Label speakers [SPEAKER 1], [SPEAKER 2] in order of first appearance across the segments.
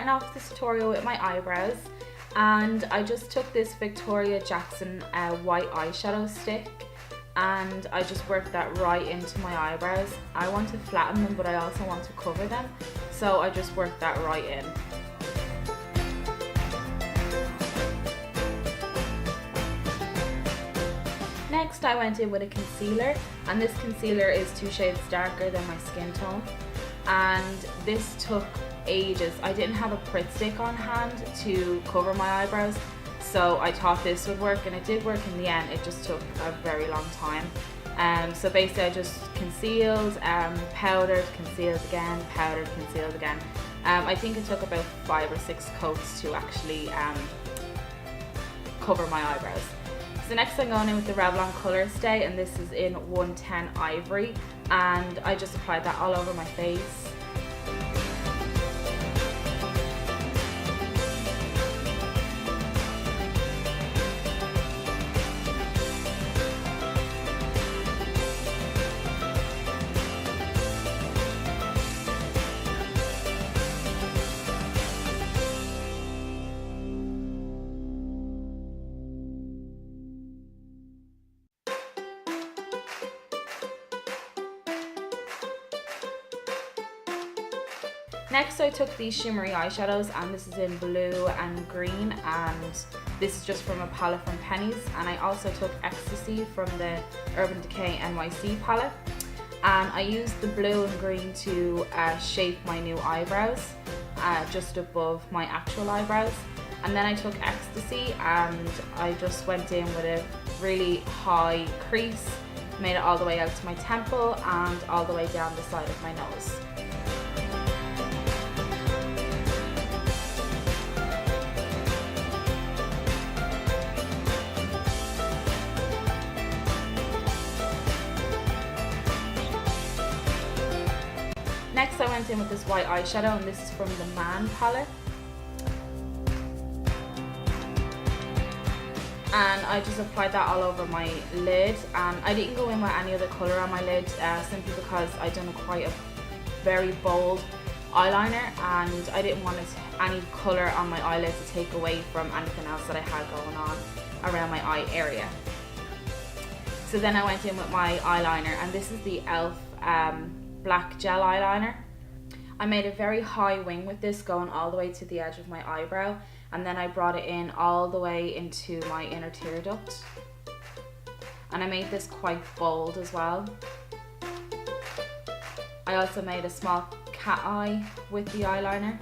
[SPEAKER 1] starting off this tutorial with my eyebrows, and I just took this Victoria Jackson white eyeshadow stick and I just worked that right into my eyebrows. I want to flatten them, but I also want to cover them, so I just worked that right in. Next I went in with a concealer, and this concealer is 2 shades darker than my skin tone, and this took ages. I didn't have a Pritt stick on hand to cover my eyebrows, so I thought this would work, and it did work in the end. It just took a very long time. So basically I just concealed, powdered, concealed again, powdered, concealed again. I think it took about 5 or 6 coats to actually cover my eyebrows. So next I'm going in with the Revlon Colour Stay, and this is in 110 Ivory, and I just applied that all over my face. Next I took these shimmery eyeshadows, and this is in blue and green, and this is just from a palette from Penny's, and I also took Ecstasy from the Urban Decay NYC palette, and I used the blue and green to shape my new eyebrows just above my actual eyebrows. And then I took Ecstasy and I just went in with a really high crease, made it all the way out to my temple and all the way down the side of my nose. Next I went in with this white eyeshadow, and this is from the Man palette. And I just applied that all over my lid, and I didn't go in with any other colour on my lid simply because I'd done quite a very bold eyeliner, and I didn't want any colour on my eyelid to take away from anything else that I had going on around my eye area. So then I went in with my eyeliner, and this is the e.l.f. Black Gel Eyeliner. I made a very high wing with this, going all the way to the edge of my eyebrow, and then I brought it in all the way into my inner tear duct. And I made this quite bold as well. I also made a small cat eye with the eyeliner.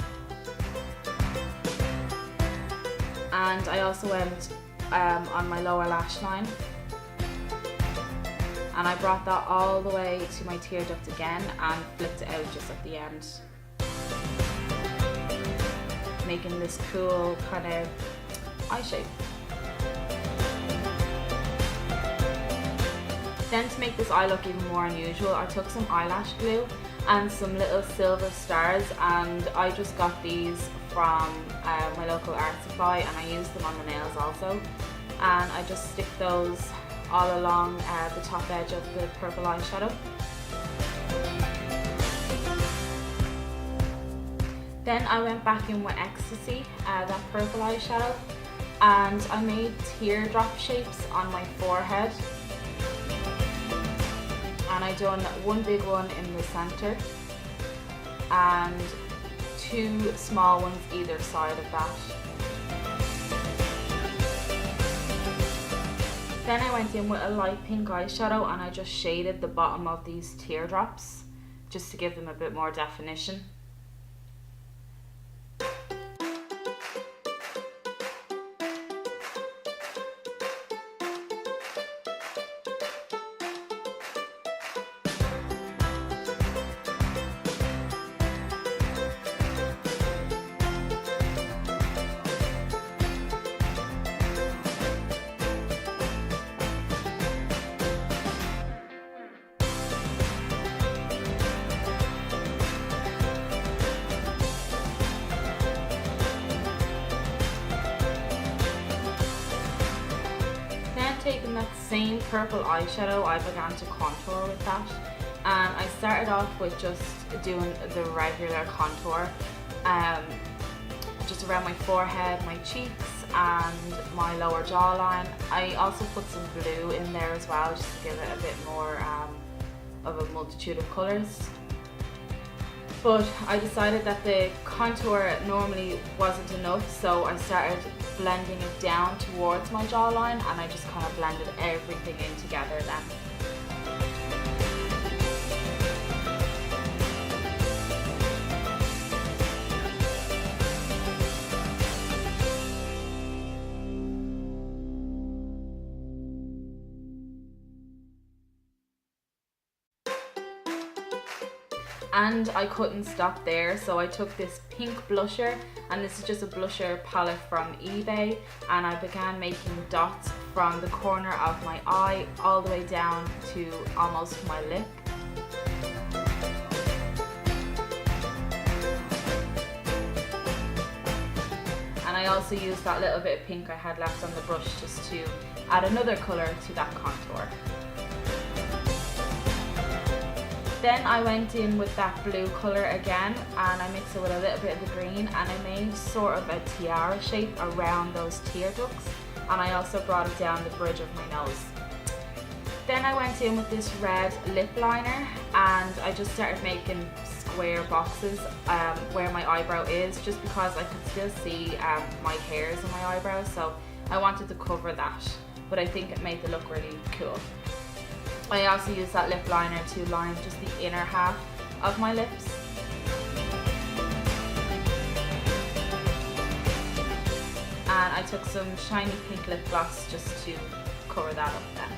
[SPEAKER 1] And I also went on my lower lash line. And I brought that all the way to my tear duct again and flipped it out just at the end, making this cool kind of eye shape. Then to make this eye look even more unusual, I took some eyelash glue and some little silver stars, and I just got these from my local art supply, and I used them on the nails also. And I just stick those all along the top edge of the purple eyeshadow. Then I went back in with Ecstasy, that purple eyeshadow, and I made teardrop shapes on my forehead. And I done one big one in the center and 2 small ones either side of that. Then I went in with a light pink eyeshadow, and I just shaded the bottom of these teardrops just to give them a bit more definition. Taking that same purple eyeshadow, I began to contour with that, and I started off with just doing the regular contour, just around my forehead, my cheeks and my lower jawline. I also put some blue in there as well, just to give it a bit more of a multitude of colours. But I decided that the contour normally wasn't enough, so I started blending it down towards my jawline, and I just kind of blended everything in together then. And I couldn't stop there, so I took this pink blusher, and this is just a blusher palette from eBay, and I began making dots from the corner of my eye all the way down to almost my lip. And I also used that little bit of pink I had left on the brush just to add another colour to that contour. Then I went in with that blue colour again, and I mixed it with a little bit of the green, and I made sort of a tiara shape around those tear ducts, and I also brought it down the bridge of my nose. Then I went in with this red lip liner, and I just started making square boxes where my eyebrow is, just because I could still see my hairs in my eyebrows, so I wanted to cover that, but I think it made the look really cool. I also used that lip liner to line just the inner half of my lips. And I took some shiny pink lip gloss just to cover that up then.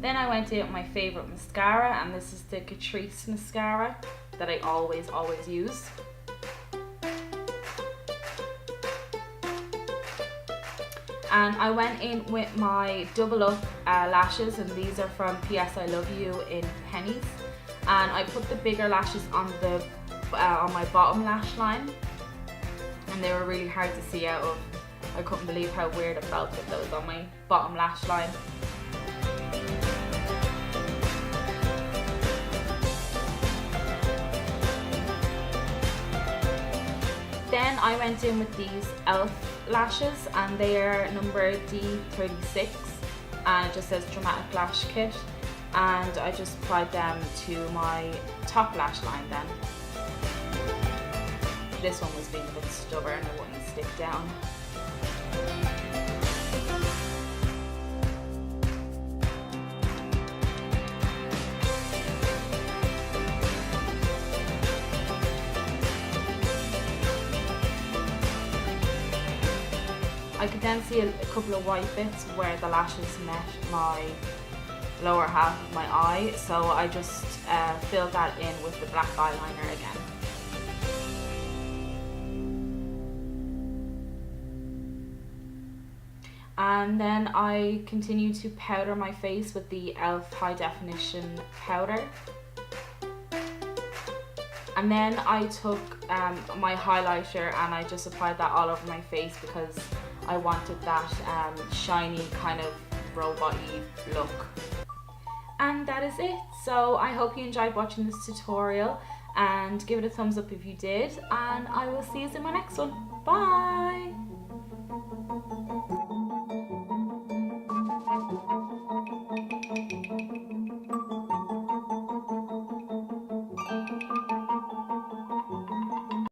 [SPEAKER 1] Then I went in with my favourite mascara, and this is the Catrice mascara that I always use. And I went in with my double up lashes, and these are from PS I Love You in pennies. And I put the bigger lashes on my bottom lash line, and they were really hard to see out of. I couldn't believe how weird it felt with those on my bottom lash line. Then I went in with these e.l.f. lashes, and they are number D36, and it just says Dramatic Lash Kit, and I just applied them to my top lash line then. This one was being a bit stubborn, it wouldn't stick down. I could then see a couple of white bits where the lashes met my lower half of my eye, so I just filled that in with the black eyeliner again. And then I continued to powder my face with the e.l.f. High Definition powder. And then I took my highlighter and I just applied that all over my face because I wanted that shiny kind of robot-y look. And that is it. So I hope you enjoyed watching this tutorial, and give it a thumbs up if you did, and I will see you in my next one. Bye!